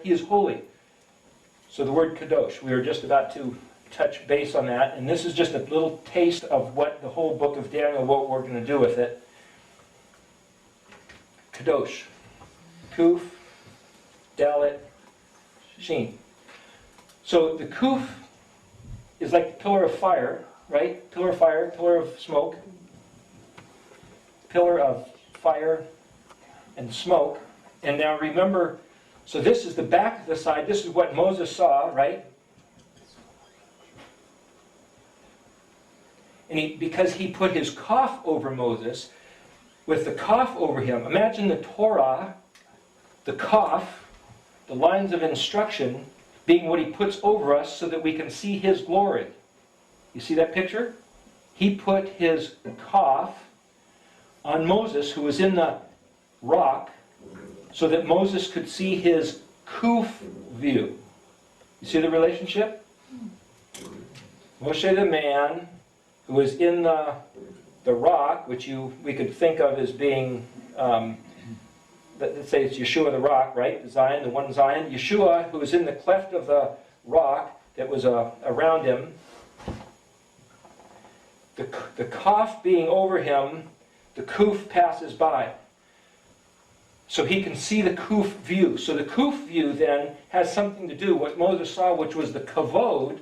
He is holy. So the word kadosh, we are just about to touch base on that, and this is just a little taste of what the whole book of Daniel, what we're going to do with it. Kadosh, Kuf, Dalet, Shin. So the Kuf is like the pillar of fire, right? Pillar of fire, pillar of smoke, pillar of fire and smoke. And now remember, so this is the back of the side. This is what Moses saw, right? And because he put his kaf over Moses, with the kaf over him, imagine the Torah, the kaf, the lines of instruction, being what he puts over us so that we can see his glory. You see that picture? He put his kaf on Moses, who was in the rock, so that Moses could see his kuf view. You see the relationship? Moshe the man who was in the rock, which we could think of as being, let's say it's Yeshua the rock, right? Zion, the one Zion. Yeshua, who was in the cleft of the rock that was around him. The kaf being over him, the kuf passes by. So he can see the kuf view. So the kuf view then has something to do with what Moses saw, which was the kavod,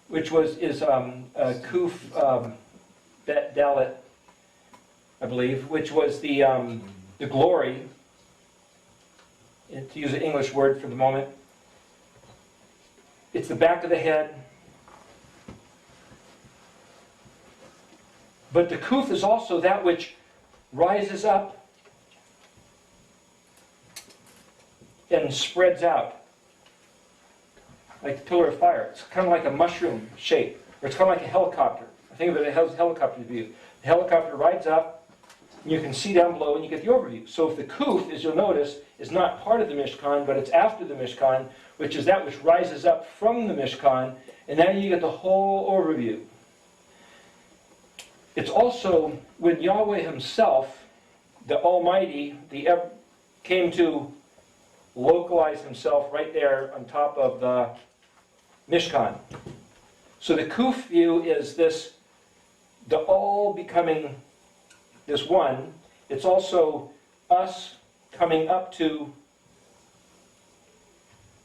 which is kuf dalet, I believe, which was the glory, to use an English word for the moment. It's the back of the head. But the kuf is also that which rises up and spreads out, like the pillar of fire. It's kind of like a mushroom shape, or it's kind of like a helicopter. I think of it as a helicopter view. The helicopter rides up, and you can see down below, and you get the overview. So if the kuf, as you'll notice, is not part of the Mishkan, but it's after the Mishkan, which is that which rises up from the Mishkan, and then you get the whole overview. It's also when Yahweh himself, the Almighty, came to localize himself right there on top of the Mishkan. So the kuf view is this, the all becoming this one. It's also us coming up to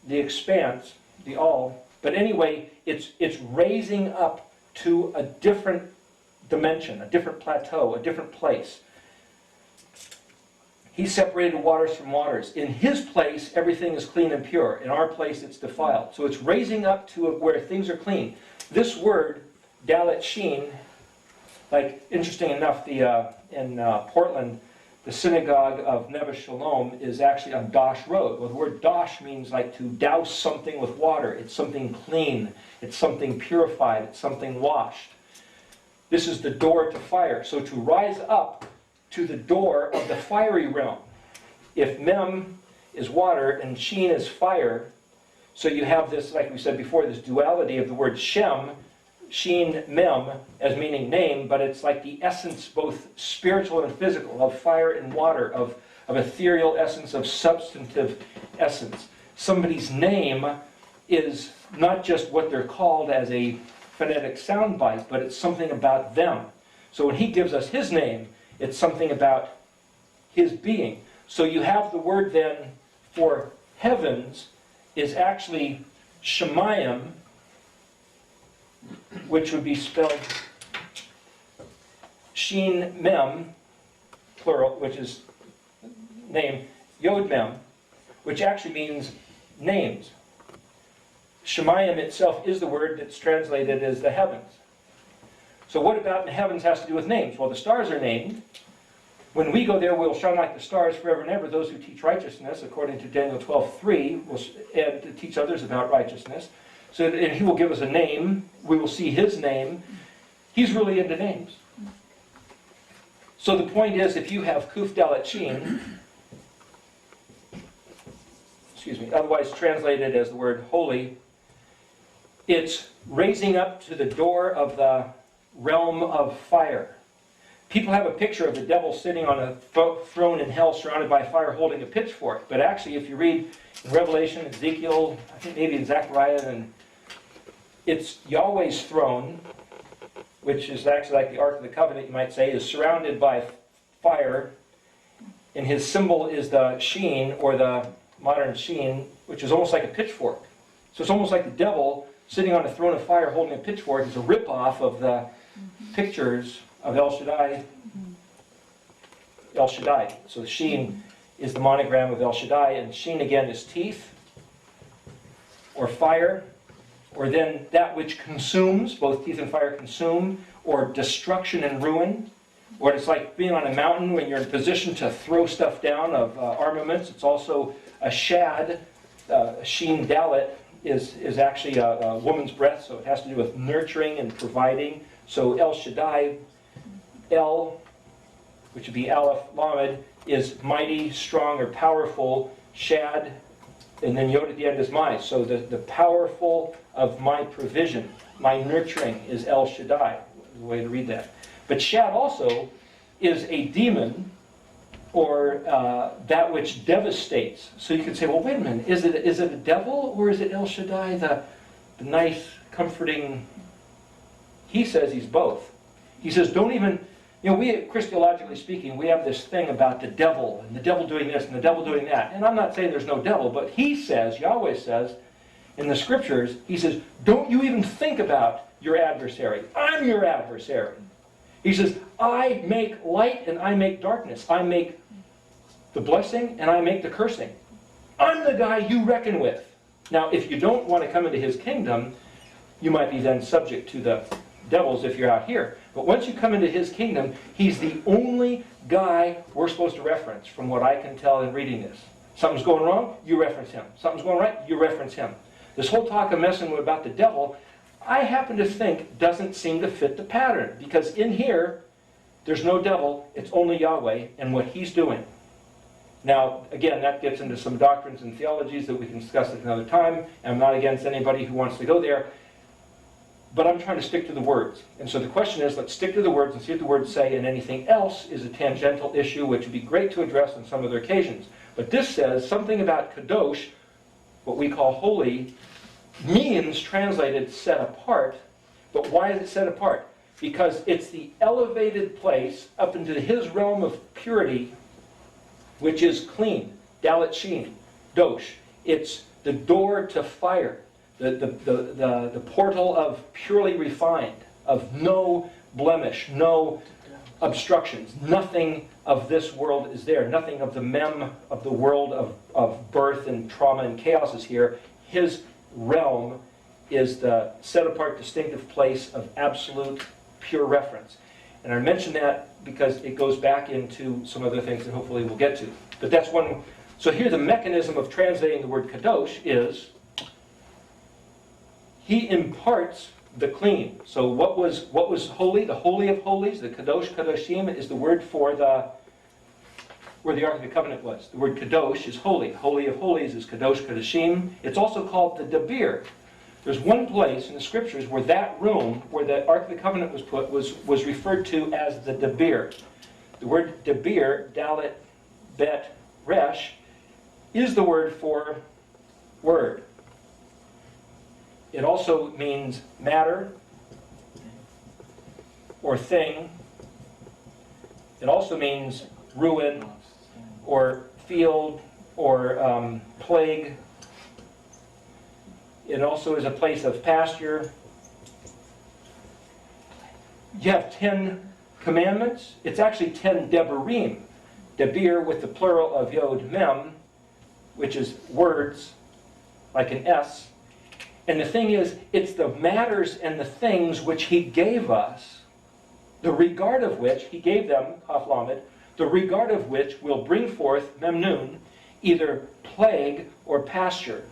the expanse, the all. But anyway, it's raising up to a different dimension, a different plateau, a different place. He separated waters from waters. In his place, everything is clean and pure. In our place, it's defiled. So it's raising up to where things are clean. This word, Dalet Shin, like, interesting enough, in Portland, the synagogue of Neve Shalom is actually on Dosh Road. Well, the word Dosh means like to douse something with water. It's something clean. It's something purified. It's something washed. This is the door to fire. So to rise up to the door of the fiery realm. If Mem is water and Shin is fire, so you have this, like we said before, this duality of the word Shem, Shin, Mem, as meaning name, but it's like the essence, both spiritual and physical, of fire and water, of ethereal essence, of substantive essence. Somebody's name is not just what they're called as a phonetic soundbite, but it's something about them. So when he gives us his name, it's something about his being. So you have the word then for heavens is actually Shemayim, which would be spelled Shin Mem, plural, which is name, Yod Mem, which actually means names. Shemayim itself is the word that's translated as the heavens. So what about the heavens has to do with names? Well, the stars are named. When we go there, we'll shine like the stars forever and ever. Those who teach righteousness, according to Daniel 12:3, will add to teach others about righteousness. So, and he will give us a name. We will see his name. He's really into names. So the point is, if you have Kuf Dalet Shin, otherwise translated as the word holy, it's raising up to the door of the realm of fire. people have a picture of the devil sitting on a throne in hell surrounded by fire holding a pitchfork. But actually, if you read in Revelation, Ezekiel, I think maybe in Zechariah, and it's Yahweh's throne, which is actually like the Ark of the Covenant, you might say, is surrounded by fire. And his symbol is the sheen, or the modern sheen, which is almost like a pitchfork. So it's almost like the devil sitting on a throne of fire holding a pitchfork is a ripoff of the pictures of El Shaddai. El Shaddai. So the sheen is the monogram of El Shaddai, and sheen again is teeth, or fire, or then that which consumes, both teeth and fire consume, or destruction and ruin. Or it's like being on a mountain when you're in position to throw stuff down of armaments. It's also a shad. Sheen dalet is actually a woman's breath, so it has to do with nurturing and providing. So El Shaddai, El, which would be Aleph Lamed, is mighty, strong, or powerful. Shad, and then Yod at the end is my. So the powerful of my provision, my nurturing, is El Shaddai. There's a way to read that. But Shad also is a demon, or that which devastates. So you could say, well, wait a minute, is it a devil, or is it El Shaddai, the nice, comforting? He says he's both. He says, don't even, we, Christologically speaking, we have this thing about the devil, and the devil doing this, and the devil doing that. And I'm not saying there's no devil, but he says, Yahweh says, in the scriptures, he says, don't you even think about your adversary. I'm your adversary. He says, I make light and I make darkness. I make the blessing and I make the cursing. I'm the guy you reckon with. Now, if you don't want to come into his kingdom, you might be then subject to the devils if you're out here. But once you come into his kingdom, he's the only guy we're supposed to reference, from what I can tell in reading this. Something's going wrong, you reference him. Something's going right, you reference him. This whole talk of messing about the devil, I happen to think doesn't seem to fit the pattern, because in here there's no devil, it's only Yahweh and what he's doing. Now again, that gets into some doctrines and theologies that we can discuss at another time, and I'm not against anybody who wants to go there, but I'm trying to stick to the words. And so the question is, let's stick to the words and see what the words say, and anything else is a tangential issue which would be great to address on some other occasions. But this says something about kadosh, what we call holy, means translated set apart. But why is it set apart? Because it's the elevated place up into his realm of purity, which is clean. Dalet Shin, Dosh. It's the door to fire, the portal of purely refined, of no blemish, no obstructions. Nothing of this world is there. Nothing of the mem of the world of birth and trauma and chaos is here. His realm is the set-apart, distinctive place of absolute, pure reference. And I mention that because it goes back into some other things that hopefully we'll get to. But that's one. So here the mechanism of translating the word kadosh is he imparts the clean. So what was holy? The holy of holies, the kadosh kadoshim, is the word for where the Ark of the Covenant was. The word kadosh is holy. Holy of holies is kadosh kadoshim. It's also called the dabir. There's one place in the scriptures where that room where the Ark of the Covenant was put was referred to as the dabir. The word dabir, dalet, bet, resh, is the word for word. It also means matter or thing. It also means ruin or field or plague. It also is a place of pasture. You have 10 commandments. It's actually 10 debarim. Debir with the plural of yod mem, which is words, like an S. And the thing is, it's the matters and the things which he gave us, the regard of which he gave them, Kaf Lamed, the regard of which will bring forth, Memnun, either plague or pasture,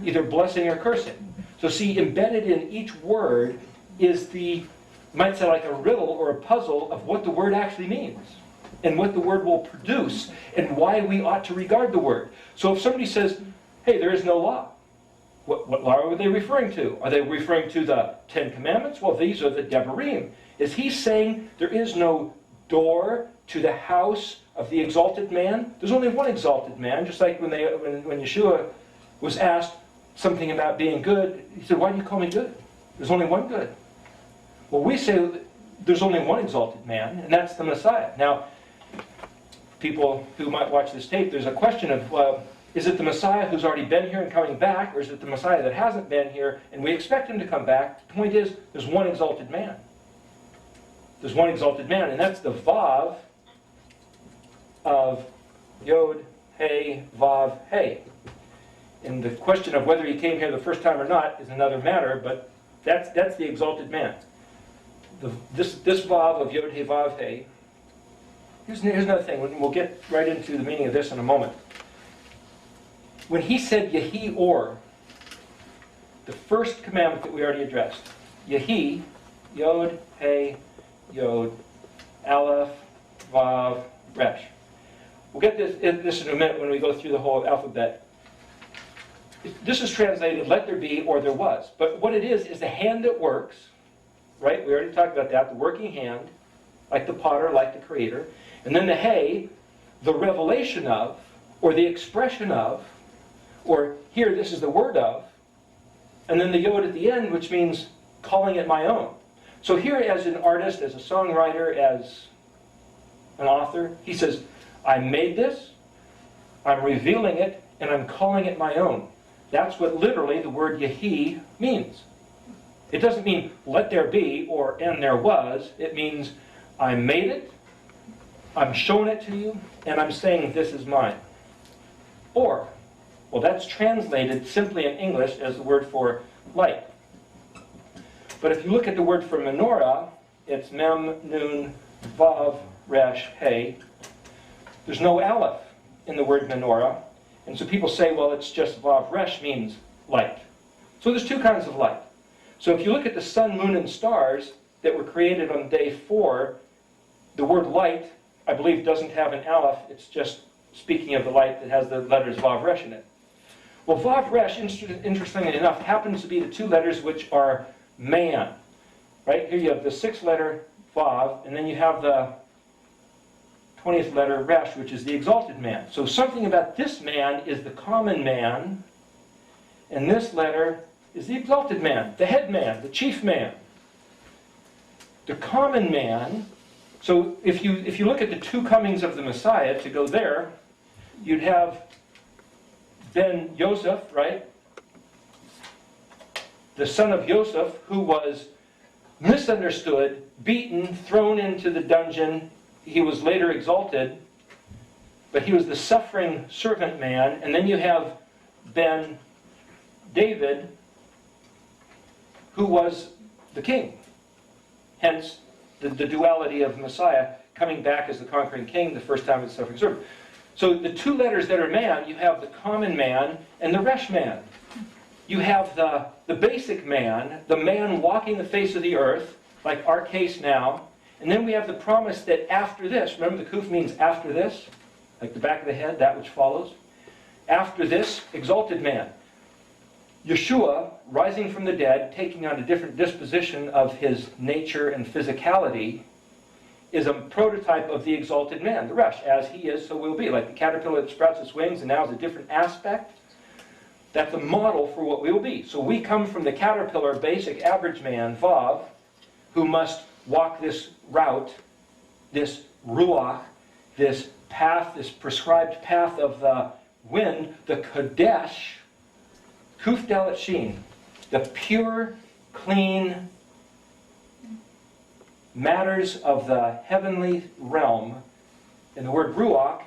either blessing or cursing. So see, embedded in each word is the, might sound like a riddle or a puzzle of what the word actually means, and what the word will produce, and why we ought to regard the word. So if somebody says, hey, there is no law, what law are they referring to? Are they referring to the 10 Commandments? Well, these are the Devarim. Is he saying there is no door to the house of the exalted man. There's only one exalted man, just like when Yeshua was asked something about being good, he said, why do you call me good? There's only one good. Well, we say there's only one exalted man, and that's the Messiah. Now, people who might watch this tape, there's a question of, is it the Messiah who's already been here and coming back, or is it the Messiah that hasn't been here and we expect him to come back? The point is, there's one exalted man. There's one exalted man, and that's the Vav of Yod, Hey, Vav, Hey. And the question of whether he came here the first time or not is another matter, but that's the exalted man. This Vav of Yod, Hey, Vav, Hey. Here's another thing. We'll get right into the meaning of this in a moment. When he said Yehi Or, the first commandment that we already addressed, Yehi, Yod, Hey, Yod, Aleph, Vav, Resh. We'll get this in a minute when we go through the whole alphabet. This is translated, let there be or there was. But what it is the hand that works, right? We already talked about that, the working hand, like the potter, like the creator. And then the Hey, the revelation of, or the expression of, or here, this is the word of, and then the Yod at the end, which means calling it my own. So here, as an artist, as a songwriter, as an author, he says, I made this, I'm revealing it, and I'm calling it my own. That's what literally the word Yehi means. It doesn't mean let there be or and there was. It means I made it, I'm showing it to you, and I'm saying this is mine. Or, well, that's translated simply in English as the word for light. But if you look at the word for menorah, it's mem, nun, vav, resh, hey. There's no aleph in the word menorah. And so people say, well, it's just vav, resh means light. So there's two kinds of light. So if you look at the sun, moon, and stars that were created on day 4, the word light, I believe, doesn't have an aleph. It's just speaking of the light that has the letters vav, resh in it. Well, vav, resh, interestingly enough, happens to be the two letters which are man. Right? Here you have the 6th letter, vav, and then you have the 20th letter, resh, which is the exalted man. So something about this man is the common man, and this letter is the exalted man, the head man, the chief man. The common man, so if you look at the two comings of the Messiah, to go there, you'd have Ben Yosef, right? The son of Yosef, who was misunderstood, beaten, thrown into the dungeon. He was later exalted, but he was the suffering servant man. And then you have Ben David, who was the king. Hence, the duality of Messiah coming back as the conquering king the first time as the suffering servant. So the two letters that are man, you have the common man and the resh man. You have the basic man, the man walking the face of the earth, like our case now. And then we have the promise that after this, remember the kuf means after this, like the back of the head, that which follows. After this, exalted man. Yeshua, rising from the dead, taking on a different disposition of his nature and physicality, is a prototype of the exalted man, the Resh. As he is, so we'll be. Like the caterpillar that sprouts its wings and now is a different aspect. That's a model for what we will be. So we come from the caterpillar, basic, average man, Vav, who must walk this route, this ruach, this path, this prescribed path of the wind, the Kodesh, Kuf Dalet Shin, the pure, clean matters of the heavenly realm. And the word ruach